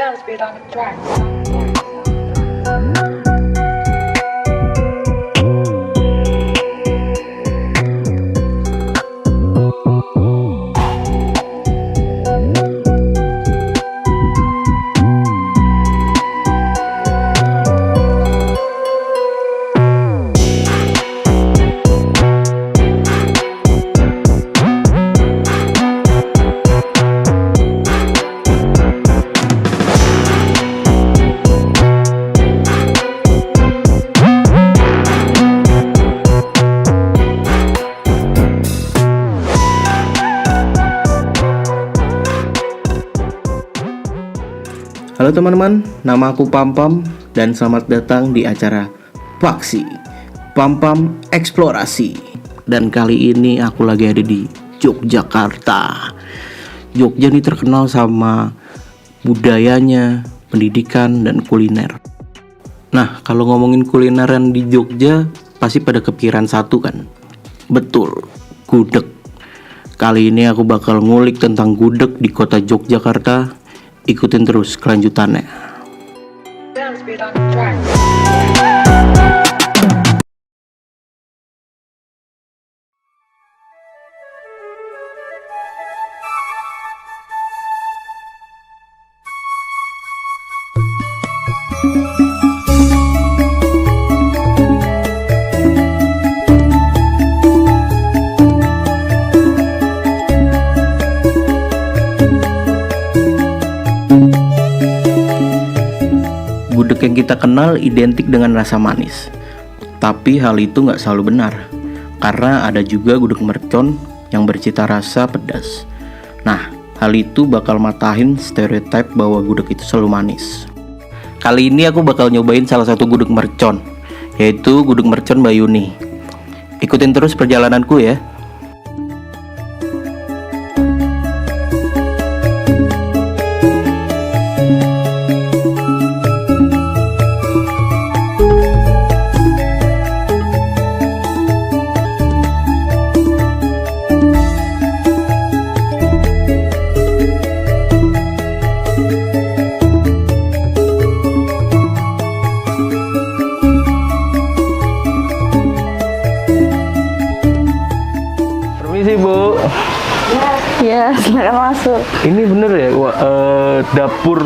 Dance beat on the track. Halo teman-teman, nama aku Pam-Pam dan selamat datang di acara Paksi Pam-Pam Eksplorasi. Dan kali ini aku lagi ada di Yogyakarta. Jogja ini terkenal sama budayanya, pendidikan, dan kuliner. Nah, kalau ngomongin kulineran di Jogja pasti pada kepikiran satu kan? Betul, gudeg. Kali ini aku bakal ngulik tentang gudeg di kota Yogyakarta. Ikutin terus kelanjutannya. Dance beat on the track. Gudeg yang kita kenal identik dengan rasa manis. Tapi hal itu nggak selalu benar, karena ada juga gudeg mercon yang bercita rasa pedas. Nah, hal itu bakal matahin stereotip bahwa gudeg itu selalu manis. Kali ini aku bakal nyobain salah satu gudeg mercon, yaitu gudeg mercon Mbak Yuni. Ikutin terus perjalananku ya. Permisi Bu. Ya, silakan masuk. Ini bener ya, dapur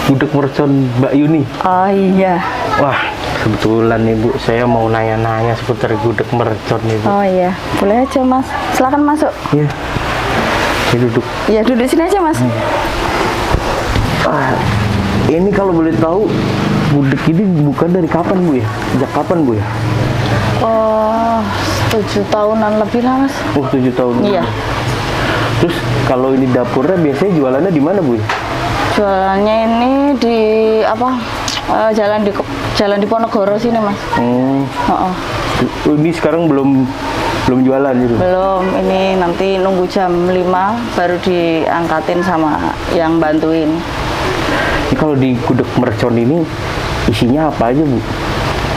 gudeg mercon Mbak Yuni? Oh iya. Wah, kebetulan nih Bu, saya mau nanya-nanya seputar gudeg mercon nih Bu. Oh iya, boleh aja Mas. Silakan masuk. Iya. Saya duduk. Ya, duduk sini aja Mas. Ah, ini kalau boleh tahu, gudeg ini bukan dari kapan Bu ya? Sejak kapan Bu ya? Oh, 7 tahunan lebih lah Mas. Oh, 7 tahun. Iya. Terus kalau ini dapurnya biasanya jualannya di mana Bu? Jualannya ini di apa? Jalan di Ponorogo sini Mas. Oh. Ini sekarang belum jualan gitu? Belum, ini nanti nunggu jam 5 baru diangkatin sama yang bantuin. Ini kalau di gudeg mercon ini isinya apa aja Bu?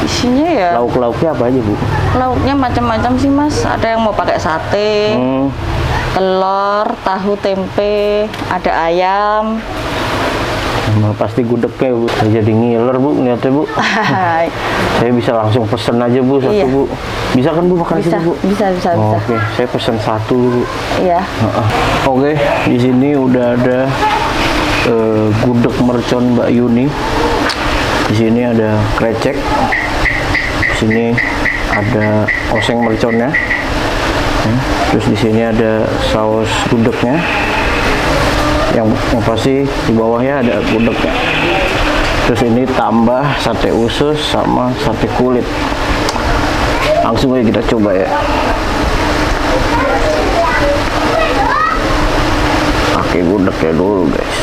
Isinya ya Lauk-lauknya apa aja Bu? lauknya macam-macam sih Mas. Ada yang mau pakai sate, telur, tahu, tempe, ada ayam. Nah, pasti gudegnya Bu. Saya jadi ngiler Bu, ngeliatnya Bu. Saya bisa langsung pesen aja Bu, satu Iya. Bu. Bisa kan Bu makan Bisa, sini Bu? bisa. Oke, saya pesen satu Bu. Iya. Oke, di sini udah ada gudeg mercon Mbak Yuni. Di sini ada krecek. Di sini ada oseng merconnya. Terus di sini ada saus gudegnya. Yang pasti di bawahnya ada gudegnya. Terus ini tambah sate usus sama sate kulit. Langsung aja kita coba ya. Pakai gudegnya dulu guys.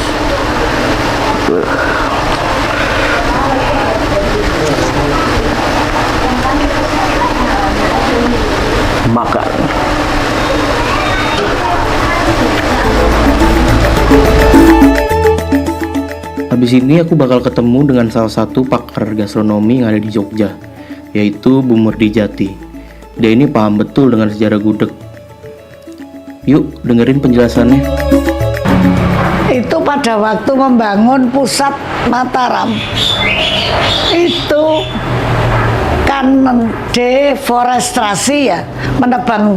Makan. Habis ini aku bakal ketemu dengan salah satu pakar gastronomi yang ada di Jogja, yaitu Bu Murdijati. Dia ini paham betul dengan sejarah gudeg. Yuk dengerin penjelasannya. Itu pada waktu membangun pusat Mataram itu kan deforestasi ya, menebang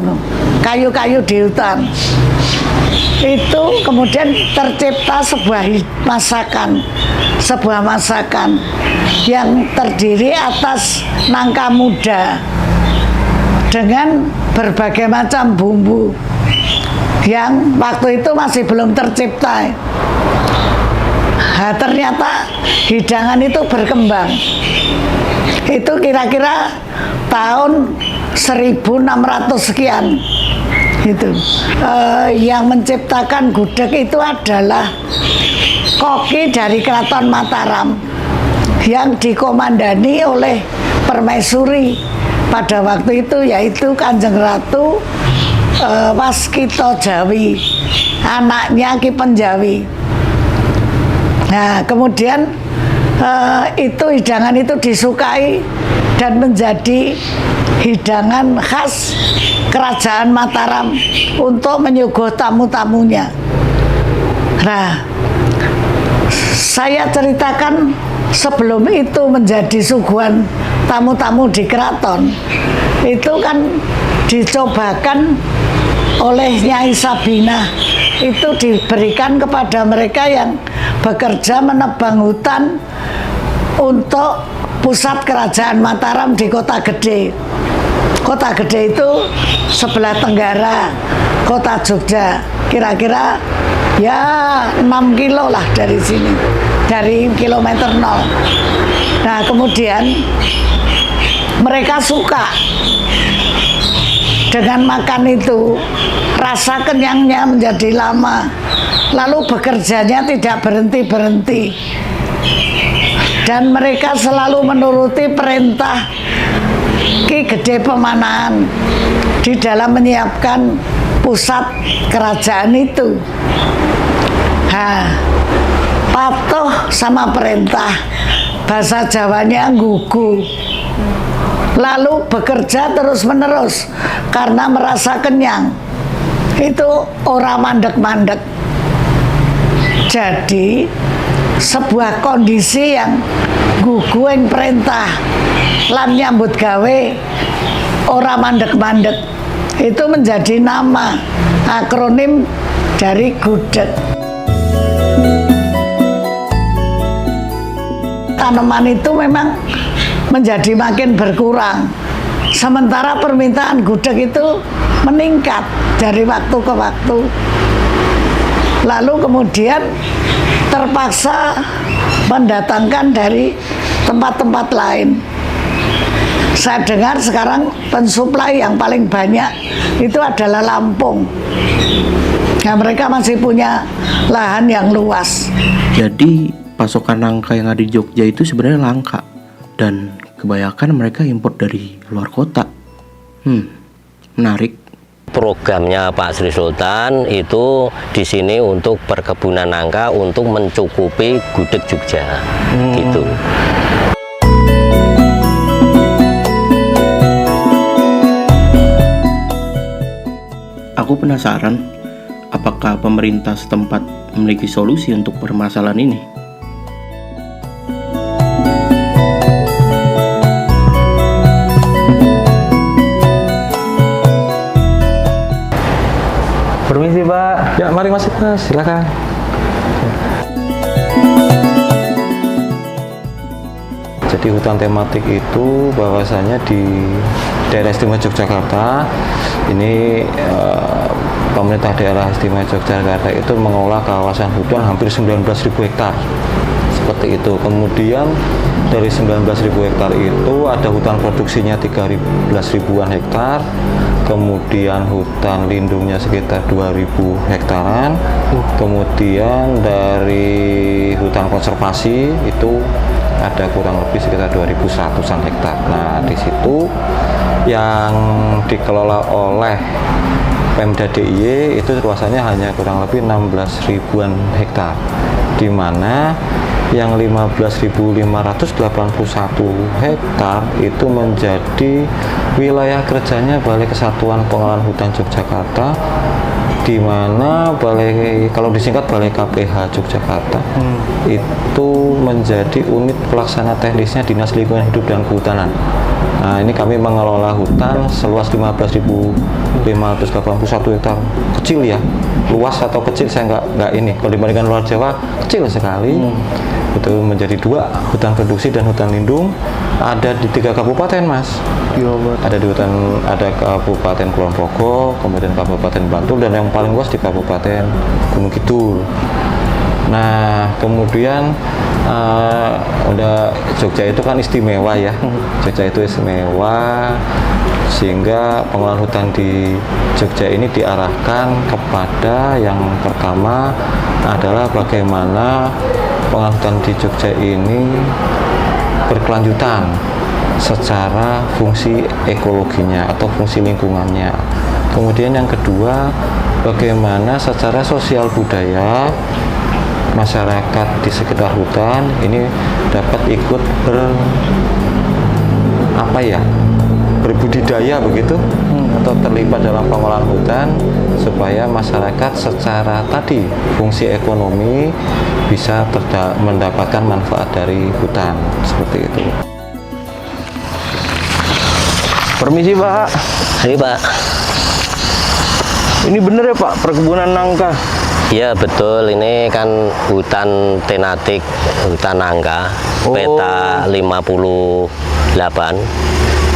kayu-kayu di hutan. Itu kemudian tercipta sebuah masakan yang terdiri atas nangka muda dengan berbagai macam bumbu yang waktu itu masih belum tercipta. Nah, ternyata hidangan itu berkembang. Itu kira-kira tahun 1600 sekian. Gitu. Yang menciptakan gudeg itu adalah koki dari Keraton Mataram yang dikomandani oleh permaisuri pada waktu itu, yaitu Kanjeng Ratu Waskita Jawi, anaknya Ki Penjawi. Nah, kemudian hidangan itu disukai dan menjadi hidangan khas Kerajaan Mataram untuk menyuguh tamu-tamunya. Nah, saya ceritakan sebelum itu menjadi suguhan tamu-tamu di keraton, itu kan dicobakan oleh Nyai Sabina, itu diberikan kepada mereka yang bekerja menebang hutan untuk pusat Kerajaan Mataram di Kota Gede. Kota Gede itu sebelah tenggara Kota Jogja, kira-kira ya 6 kilo lah dari sini, dari kilometer 0. Nah, kemudian mereka suka dengan makan itu, rasa kenyangnya menjadi lama, lalu bekerjanya tidak berhenti-berhenti, dan mereka selalu menuruti perintah Ki Gede Pemanahan di dalam menyiapkan pusat kerajaan itu. Nah, patuh sama perintah, bahasa Jawanya nggugu, lalu bekerja terus-menerus karena merasa kenyang. Itu orang mandek-mandek. Jadi sebuah kondisi yang guguing perintah lan nyambut gawe ora mandek-mandek itu menjadi nama akronim dari gudeg. Tanaman itu memang menjadi makin berkurang, sementara permintaan gudeg itu meningkat dari waktu ke waktu. Lalu kemudian terpaksa mendatangkan dari tempat-tempat lain. Saya dengar sekarang pensuplai yang paling banyak itu adalah Lampung. Nah, mereka masih punya lahan yang luas. Jadi pasokan nangka yang ada di Jogja itu sebenarnya langka, dan kebanyakan mereka impor dari luar kota. Menarik. Programnya Pak Sri Sultan itu di sini untuk perkebunan nangka untuk mencukupi gudeg Jogja, gitu. Aku penasaran, apakah pemerintah setempat memiliki solusi untuk permasalahan ini? Permisi Pak. Ya mari masuk Mas, silakan. Jadi hutan tematik itu bahwasanya di daerah istimewa Yogyakarta ini pemerintah daerah istimewa Yogyakarta itu mengelola kawasan hutan hampir 19.000 hektar seperti itu. Kemudian dari 19.000 hektar itu ada hutan produksinya 13.000-an hektar, kemudian hutan lindungnya sekitar 2.000 hektaran, kemudian dari hutan konservasi itu ada kurang lebih sekitar 2.100-an hektar. Nah, di situ yang dikelola oleh Pemda DIY itu luasannya hanya kurang lebih 16.000-an hektar, di mana yang 15.581 hektar itu menjadi wilayah kerjanya Balai Kesatuan Pengelolaan Hutan Yogyakarta di mana kalau disingkat Balai KPH Yogyakarta itu menjadi unit pelaksana teknisnya Dinas Lingkungan Hidup dan Kehutanan. Nah, ini kami mengelola hutan seluas 15.581 hektar. Kecil ya, luas atau kecil saya nggak ini. Kalau dibandingkan luar Jawa, kecil sekali. Itu menjadi 2, hutan produksi dan hutan lindung. Ada di 3 kabupaten, Mas. Ada Kabupaten Kulon Progo, kemudian Kabupaten Bantul, dan yang paling luas di Kabupaten Gunung Kidul. Nah, kemudian Jogja itu kan istimewa ya. Jogja itu istimewa, sehingga pengelolaan hutan di Jogja ini diarahkan kepada yang pertama adalah bagaimana pengelolaan hutan di Jogja ini berkelanjutan secara fungsi ekologinya atau fungsi lingkungannya. Kemudian yang kedua, bagaimana secara sosial budaya masyarakat di sekitar hutan ini dapat ikut berbudidaya begitu, atau terlibat dalam pengelolaan hutan, supaya masyarakat secara tadi fungsi ekonomi bisa mendapatkan manfaat dari hutan, seperti itu. Permisi Pak. Ini Pak. Ini bener ya Pak, perkebunan nangka? Ya betul, ini kan hutan tematik, hutan nangka, peta 58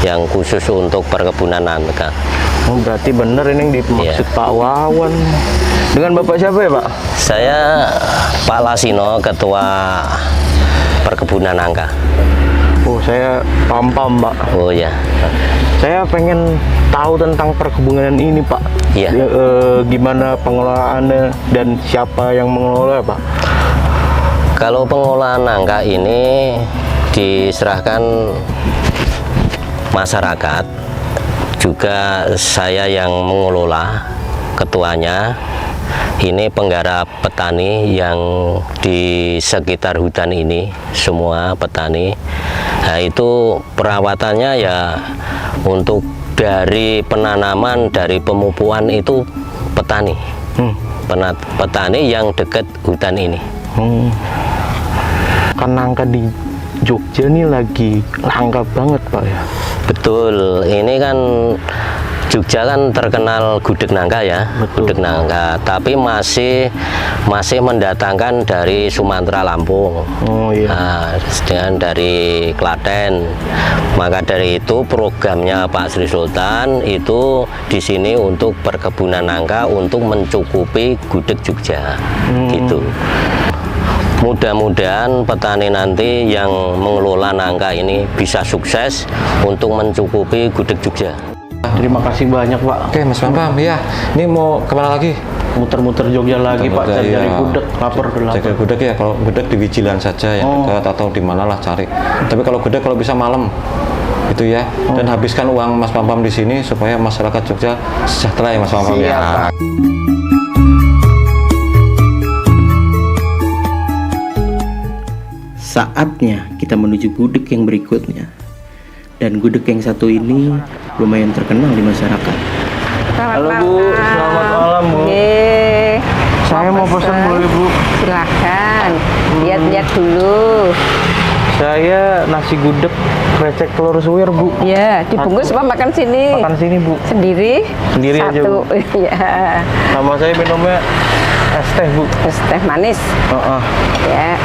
yang khusus untuk perkebunan nangka. Oh, berarti bener ini yang dimaksud Pak Wawan. Dengan Bapak siapa ya Pak? Saya Pak Lasino, Ketua Perkebunan Nangka. Oh, saya Pampam Pak. Oh ya. Saya pengen tahu tentang perkebunan ini Pak. Iya. Gimana pengelolaannya dan siapa yang mengelola Pak? Kalau pengelolaan nangka ini diserahkan masyarakat, juga saya yang mengelola, ketuanya. Ini penggarap petani yang di sekitar hutan ini, semua petani. Nah, itu perawatannya ya untuk dari penanaman, dari pemupuan itu petani. Petani yang dekat hutan ini. Kan nangka di Jogja nih lagi langka banget Pak ya? Betul, ini kan Jogja kan terkenal gudeg nangka ya. Betul. Gudeg nangka, tapi masih mendatangkan dari Sumatera, Lampung. Oh iya. Nah, dengan dari Klaten. Maka dari itu programnya Pak Sri Sultan itu di sini untuk perkebunan nangka untuk mencukupi gudeg Jogja. Gitu. Mudah-mudahan petani nanti yang mengelola nangka ini bisa sukses untuk mencukupi gudeg Jogja. Terima kasih banyak Pak. Oke Mas Bambam, ya. Ini mau kemana lagi? Muter-muter Jogja lagi Pak, cari gudeg, lapar udah lapar. Cari gudeg ya, kalau gudeg di Wijilan saja yang dekat atau di mana lah cari. Tapi kalau gudeg kalau bisa malam itu ya. Dan habiskan uang Mas Bambam di sini supaya masyarakat Jogja sejahtera ya Mas Bambam ya. Saatnya kita menuju gudeg yang berikutnya. Dan gudeg yang satu ini lumayan terkenal di masyarakat. Halo Bu, selamat malam Bu. Saya mau pesan boleh Bu? Silahkan, lihat-lihat dulu. Saya nasi gudeg krecek telur suwir Bu. Ya, dibungkus apa makan sini? Makan sini Bu. Sendiri? Sendiri aja Bu. Iya. Sama saya minumnya es teh Bu. Es teh manis. Ya.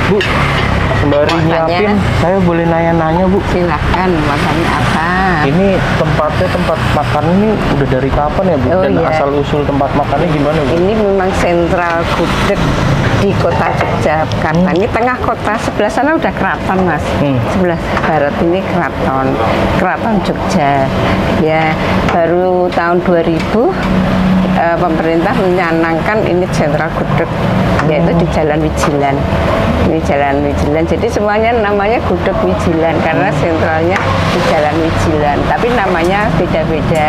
Bu, sembari nyiapin, saya boleh nanya-nanya Bu? Silahkan, makannya apa? Ini tempat makan ini udah dari kapan ya Bu? Dan asal-usul tempat makannya gimana Bu? Ini memang sentral gudeg di kota Yogyakarta. Ini tengah kota, sebelah sana udah keraton Mas. Sebelah barat ini keraton Jogja. Ya, baru tahun 2000 pemerintah menyanangkan ini sentral gudeg, yaitu di Jalan Wijilan. Ini Jalan Wijilan, jadi semuanya namanya gudeg Wijilan karena sentralnya di Jalan Wijilan. Tapi namanya beda-beda.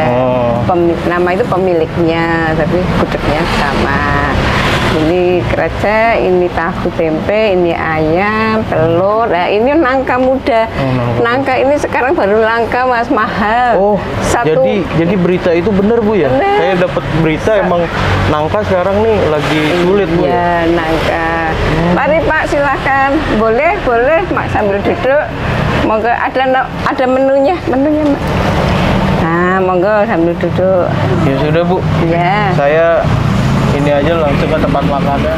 Nama itu pemiliknya, tapi gudegnya sama. Ini krecek, ini tahu tempe, ini ayam, telur. Nah, ini nangka muda. Nangka ini sekarang baru langka, Mas, mahal. Oh, jadi berita itu benar Bu ya? Bener. Saya dapat berita emang nangka sekarang nih lagi sulit Bu. Iya, nangka. Mari Pak, silakan. Boleh, Mak, sambil duduk. Monggo ada menunya, Mak. Nah, monggo sambil duduk. Ya sudah Bu. Ya. Saya ini aja langsung ke tempat makannya.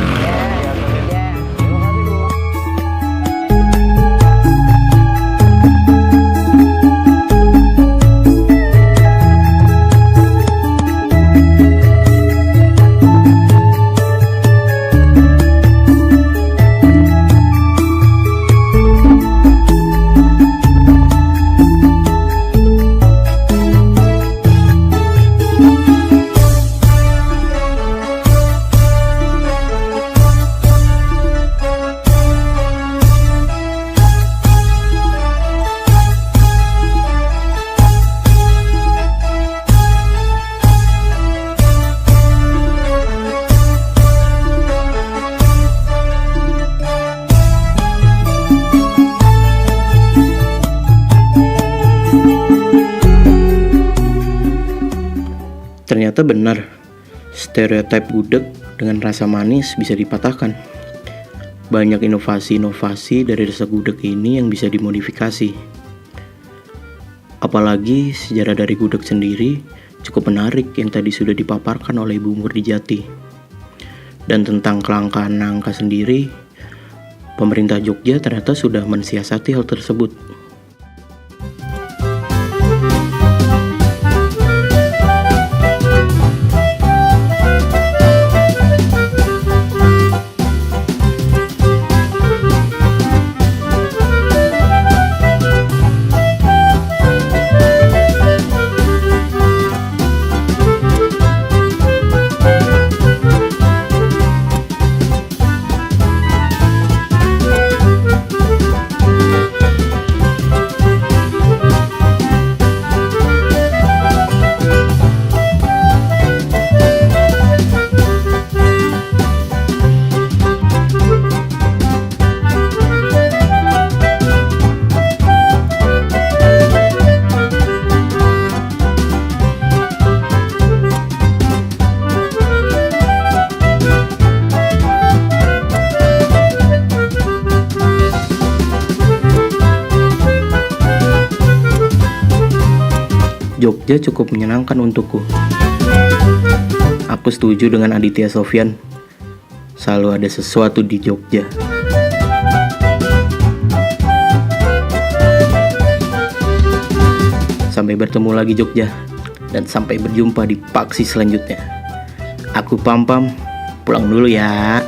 Ternyata benar, stereotip gudeg dengan rasa manis bisa dipatahkan. Banyak inovasi-inovasi dari rasa gudeg ini yang bisa dimodifikasi. Apalagi sejarah dari gudeg sendiri cukup menarik yang tadi sudah dipaparkan oleh Ibu Murdijati. Dan tentang kelangkaan nangka sendiri, pemerintah Jogja ternyata sudah mensiasati hal tersebut. Jogja cukup menyenangkan untukku. Aku setuju dengan Aditya Sofyan. Selalu ada sesuatu di Jogja. Sampai bertemu lagi Jogja. Dan sampai berjumpa di Paksi selanjutnya. Aku Pam, pulang dulu ya.